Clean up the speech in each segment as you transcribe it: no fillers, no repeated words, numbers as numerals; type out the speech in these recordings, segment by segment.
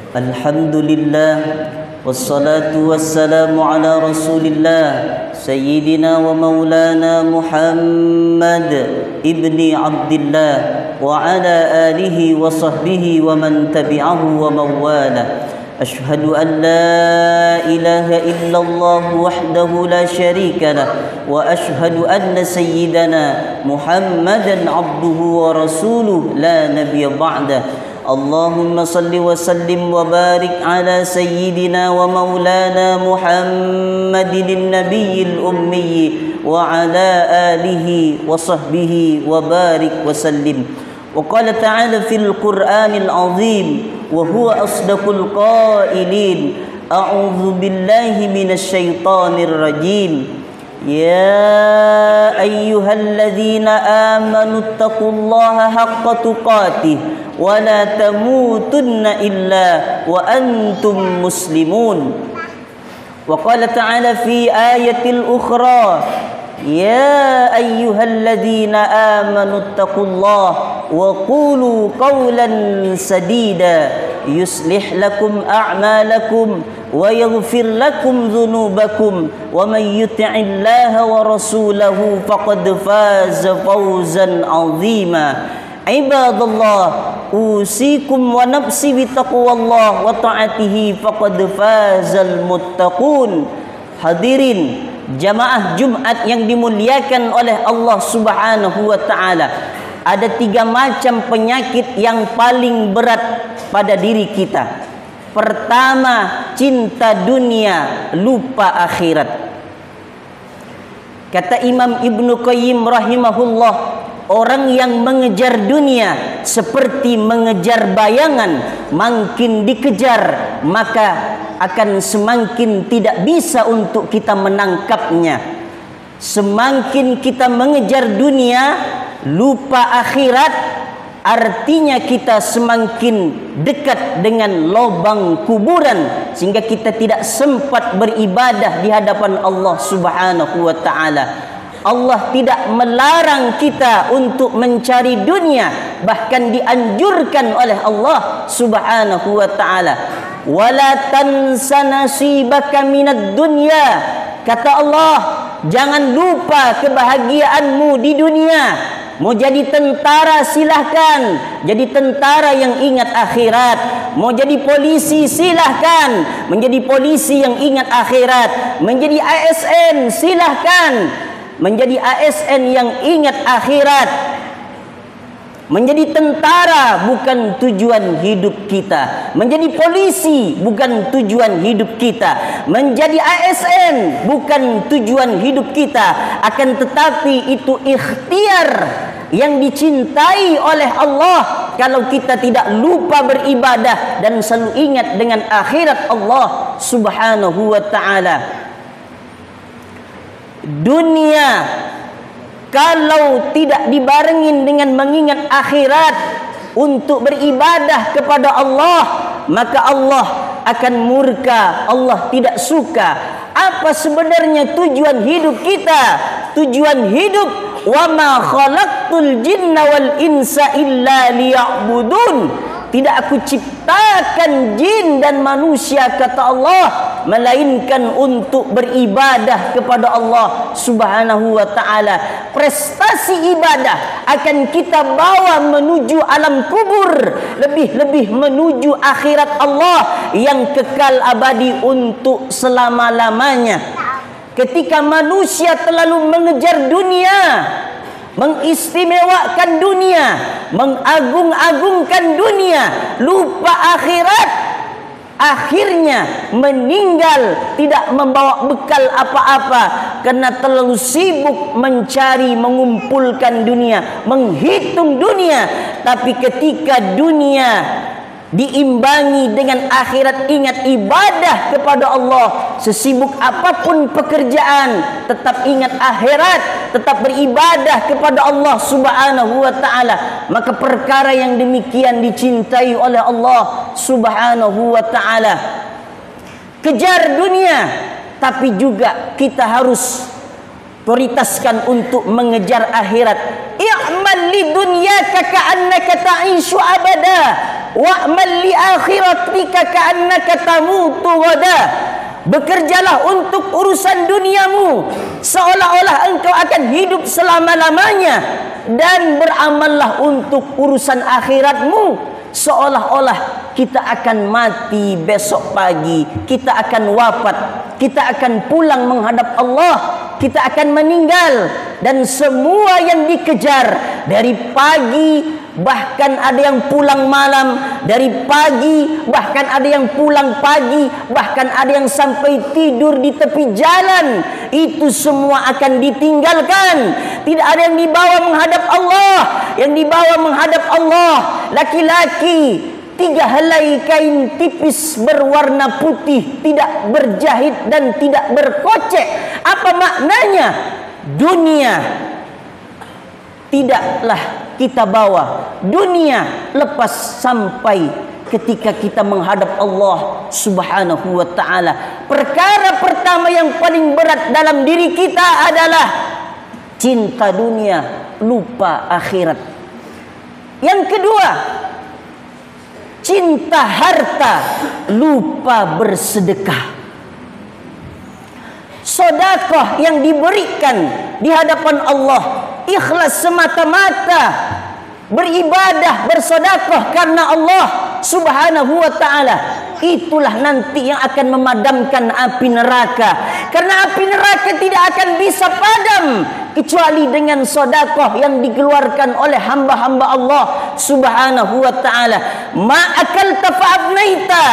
Alhamdulillah wassalatu wassalamu ala Rasulillah Sayyidina wa maulana Muhammad ibni Abdillah wa ala alihi wa sahbihi wa man tabi'ahu wa mawala. Ashhadu an la ilaha illallah wahdahu la syarika lah wa ashhadu anna sayyidana Muhammadan abduhu wa rasuluh la nabiyya ba'dah. Allahumma salli wa sallim wa barik ala sayyidina wa maulana Muhammadin nabiyil ummi wa ala alihi wa sahbihi wa barik wa sallim. Wa qala ta'ala fil Qur'anil azim wa huwa asdaqul qailin a'udzu billahi minasy syaithanir rajim. Ya ayyuhalladzina amanu taqullaha haqqa tuqatih wa la tamutunna illa wa antum muslimun. Wa qala ta'ala fi ayatil ukhra ya ayyuhalladzina amanu taqullaha wa qulu qawlan sadida yuslih lakum a'malakum wa yaghfir lakum dhunubakum wa may yuti'illaha wa rasulahu faqad faza fawzan 'azima. Ibadallah, usikum wa nafsi bi taqwallah wa ta'atihi faqad fazal muttaqun. Hadirin jamaah Jumat yang dimuliakan oleh Allah Subhanahu wa taala, ada 3 macam penyakit yang paling berat pada diri kita. Pertama, cinta dunia, lupa akhirat. Kata Imam Ibnu Qayyim rahimahullah, orang yang mengejar dunia seperti mengejar bayangan, makin dikejar maka akan semakin tidak bisa untuk kita menangkapnya. Semakin kita mengejar dunia, lupa akhirat, artinya kita semakin dekat dengan lubang kuburan sehingga kita tidak sempat beribadah di hadapan Allah Subhanahu wa taala. Allah tidak melarang kita untuk mencari dunia, bahkan dianjurkan oleh Allah Subhanahu wa taala. Wala tansa nasibaka minad dunya. Kata Allah, jangan lupa kebahagiaanmu di dunia. Mau jadi tentara silahkan, jadi tentara yang ingat akhirat. Mau jadi polisi silahkan, menjadi polisi yang ingat akhirat. Menjadi ASN silahkan, menjadi ASN yang ingat akhirat. Menjadi tentara bukan tujuan hidup kita. Menjadi polisi bukan tujuan hidup kita. Menjadi ASN bukan tujuan hidup kita. Akan tetapi itu ikhtiar yang dicintai oleh Allah kalau kita tidak lupa beribadah dan selalu ingat dengan akhirat Allah Subhanahu wa taala. Dunia kalau tidak dibarengin dengan mengingat akhirat untuk beribadah kepada Allah, maka Allah akan murka, Allah tidak suka. Apa sebenarnya tujuan hidup kita? Tujuan hidup, wa ma khalaqtul jinna wal insa illa liya'budun. Tidak aku ciptakan jin dan manusia, kata Allah, melainkan untuk beribadah kepada Allah Subhanahu wa taala. Prestasi ibadah akan kita bawa menuju alam kubur, lebih-lebih menuju akhirat Allah yang kekal abadi untuk selama-lamanya. Ketika manusia terlalu mengejar dunia, mengistimewakan dunia, mengagung-agungkan dunia, lupa akhirat, akhirnya meninggal tidak membawa bekal apa-apa karena terlalu sibuk mencari, mengumpulkan dunia, menghitung dunia. Tapi ketika dunia diimbangi dengan akhirat, ingat ibadah kepada Allah. Sesibuk apapun pekerjaan, tetap ingat akhirat, tetap beribadah kepada Allah Subhanahu wa taala. Maka perkara yang demikian dicintai oleh Allah Subhanahu wa taala. Kejar dunia, tapi juga kita harus prioritaskan untuk mengejar akhirat. I'mal lidunyaka ka'annaka ta'ishu abada. wa'mal li akhiratika ka'annaka tamutu ghada. Bekerjalah untuk urusan duniamu seolah-olah engkau akan hidup selama-lamanya, dan beramallah untuk urusan akhiratmu seolah-olah kita akan mati besok pagi, kita akan wafat, kita akan pulang menghadap Allah, kita akan meninggal. Dan semua yang dikejar dari pagi, bahkan ada yang pulang malam, dari pagi bahkan ada yang pulang pagi, bahkan ada yang sampai tidur di tepi jalan, itu semua akan ditinggalkan. Tidak ada yang dibawa menghadap Allah. Yang dibawa menghadap Allah laki-laki 3 helai kain tipis berwarna putih, tidak berjahit dan tidak berkocek. Apa maknanya? Dunia tidaklah kita bawa, dunia lepas sampai ketika kita menghadap Allah Subhanahu wa ta'ala. Perkara pertama yang paling berat dalam diri kita adalah cinta dunia, lupa akhirat. Yang kedua, cinta harta, lupa bersedekah. Sedekah yang diberikan di hadapan Allah ikhlas semata-mata, beribadah, bersedekah karena Allah Subhanahu wa ta'ala, itulah nanti yang akan memadamkan api neraka. Karena api neraka tidak akan bisa padam kecuali dengan sedekah yang dikeluarkan oleh hamba-hamba Allah Subhanahu wa ta'ala. Ma'akalta fa'abnaita,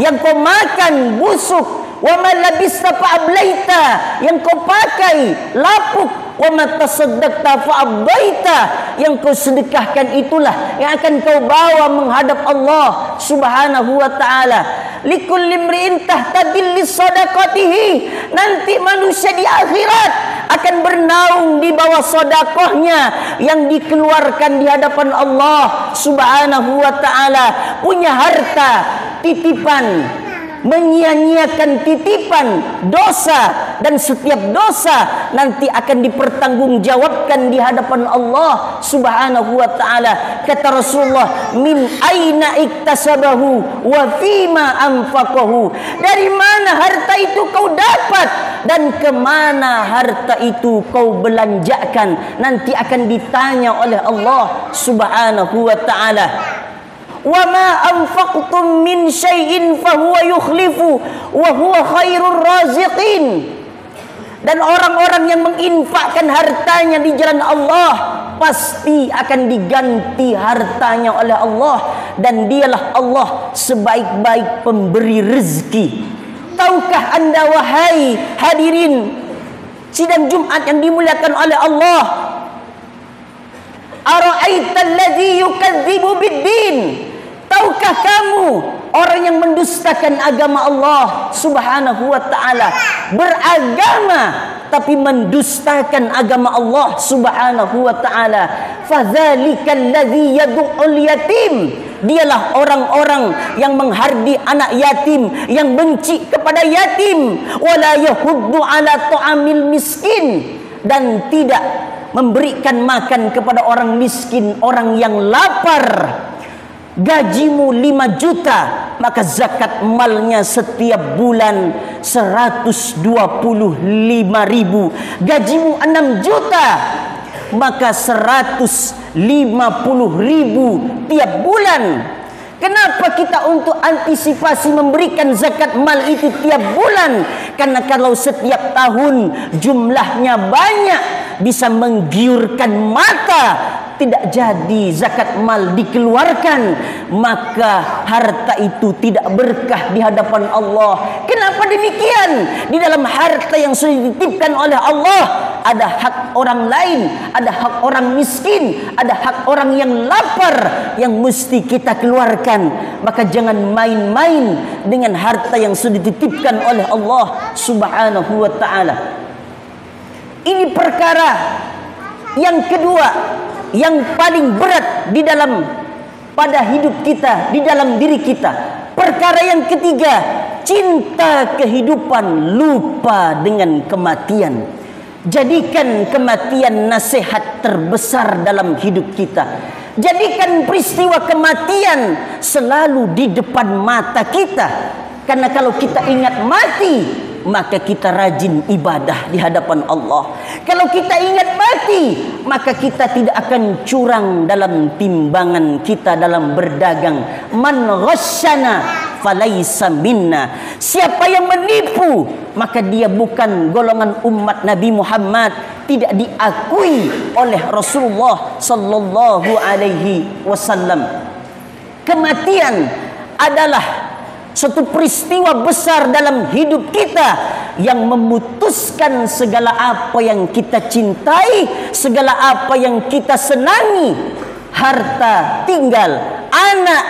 yang kau makan busuk. Wa ma labista fa'ablaita, yang kau pakai lapuk. Wa ma tasaddaqta fa'abdaita, yang kau sedekahkan itulah yang akan kau bawa menghadap Allah Subhanahu wa ta'ala. Likulli imri'in tahtadil lisadaqatihi, nanti manusia di akhirat akan bernaung di bawah sedekahnya yang dikeluarkan di hadapan Allah Subhanahu wa ta'ala. Punya harta titipan, menyia-nyiakan titipan, dosa, dan setiap dosa nanti akan dipertanggungjawabkan di hadapan Allah Subhanahu wa ta'ala. Kata Rasulullah, min aina iktasabahu wa fima anfaqahu, dari mana harta itu kau dapat dan kemana harta itu kau belanjakan, nanti akan ditanya oleh Allah Subhanahu wa ta'ala. Wa ma anfaqtum min syai'in fahuwa yukhlifu wa huwa khairur raziqin. Dan orang-orang yang menginfakkan hartanya di jalan Allah pasti akan diganti hartanya oleh Allah, dan dialah Allah sebaik-baik pemberi rezeki. Tahukah anda wahai hadirin sidang Jumat yang dimuliakan oleh Allah, ara'aita alladhi yukadzibu bid-din, tahukah kamu orang yang mendustakan agama Allah Subhanahu wa ta'ala, beragama tapi mendustakan agama Allah Subhanahu wa ta'ala. Fadzalikal ladzi yad'ul yatim, dialah orang-orang yang menghardi anak yatim, yang benci kepada yatim. Wala yahuddu ala ta'amil miskin, dan tidak memberikan makan kepada orang miskin, orang yang lapar. Gajimu 5 juta, maka zakat malnya setiap bulan 125.000. Gajimu 6 juta, maka 150.000 tiap bulan. Kenapa kita untuk antisipasi memberikan zakat mal itu tiap bulan? Karena kalau setiap tahun jumlahnya banyak, bisa menggiurkan mata, tidak jadi zakat mal dikeluarkan, maka harta itu tidak berkah di hadapan Allah. Kenapa demikian? Di dalam harta yang sudah dititipkan oleh Allah ada hak orang lain, ada hak orang miskin, ada hak orang yang lapar yang mesti kita keluarkan. Maka jangan main-main dengan harta yang sudah dititipkan oleh Allah Subhanahu wa ta'ala. Ini perkara yang kedua yang paling berat di dalam pada hidup kita, di dalam diri kita. Perkara yang ketiga, cinta kehidupan, lupa dengan kematian. Jadikan kematian nasihat terbesar dalam hidup kita. Jadikan peristiwa kematian selalu di depan mata kita. Karena kalau kita ingat mati, maka kita rajin ibadah di hadapan Allah. Kalau kita ingat mati, maka kita tidak akan curang dalam timbangan kita dalam berdagang. Man ghasyana falaysa minna. Siapa yang menipu, maka dia bukan golongan umat Nabi Muhammad, tidak diakui oleh Rasulullah sallallahu alaihi wasallam. Kematian adalah suatu peristiwa besar dalam hidup kita yang memutuskan segala apa yang kita cintai, segala apa yang kita senangi. Harta tinggal, anak,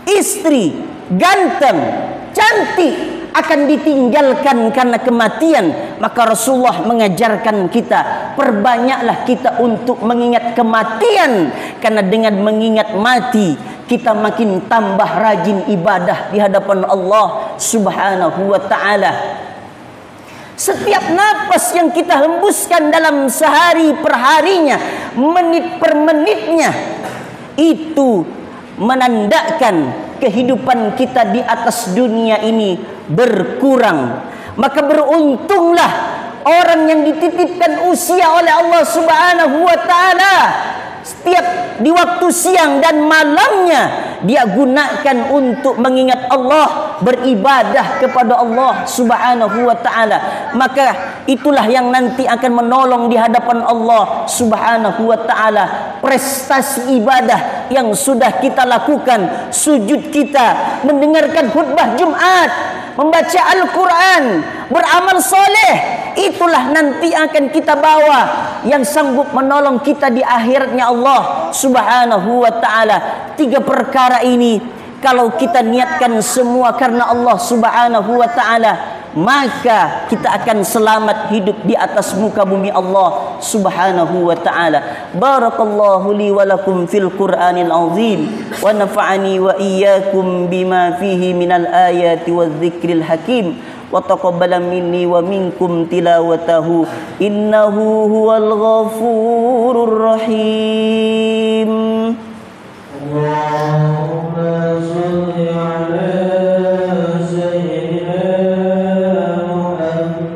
istri, ganteng, cantik akan ditinggalkan karena kematian. Maka Rasulullah mengajarkan kita, perbanyaklah kita untuk mengingat kematian, karena dengan mengingat mati kita makin tambah rajin ibadah di hadapan Allah Subhanahu wa ta'ala. Setiap napas yang kita hembuskan dalam sehari perharinya, menit per menitnya, itu menandakan kehidupan kita di atas dunia ini berkurang. Maka beruntunglah orang yang dititipkan usia oleh Allah Subhanahu wa ta'ala. Setiap di waktu siang dan malamnya dia gunakan untuk mengingat Allah, beribadah kepada Allah Subhanahu wa ta'ala. Maka itulah yang nanti akan menolong di hadapan Allah Subhanahu wa ta'ala. Prestasi ibadah yang sudah kita lakukan, sujud kita, mendengarkan khutbah Jumat, membaca Al-Quran, beramal soleh, itulah nanti akan kita bawa yang sanggup menolong kita di akhiratnya Allah Subhanahu wa ta'ala. 3 perkara ini kalau kita niatkan semua karena Allah Subhanahu wa ta'ala, maka kita akan selamat hidup di atas muka bumi Allah Subhanahu wa ta'ala. Barakallahu li wa lakum fil Qur'anil azim, wa nafa'ani wa iyyakum bima fihi minal ayati wadh-dhikril hakim, wa taqabbala minni wa minkum tilawatahu, innahu huwal ghafurur rahim. Allahumma shalli ala sayyidina Muhammad